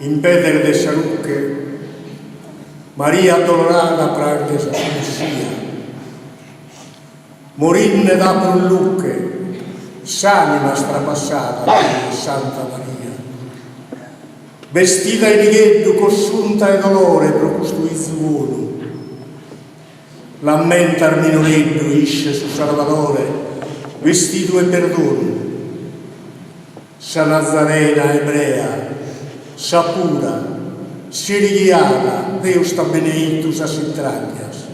in pedere de salucche, Maria dolorada prague sa Messia, morinne da prullucche, s'anima strapassata di Santa Maria, vestita in righetto cosciunta e dolore pro costui zuono, lammentar minoretto isce su Salvatore, vestito e perdono, sa Nazarena ebrea, sa pura, si righiata, Deus sta beneitus as intraglias,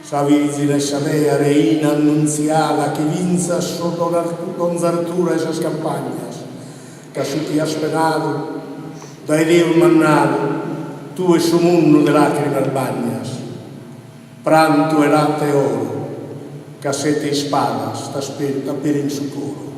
sa Virgine sa Dea reina annunziata che vinza sotto donzartura esas campagnas, che su ti has penado, dai Deus mannato, tu e su munno de lacrimas bagnas, pranto e latte e oro, che sete espadas t'aspetta per in socorro.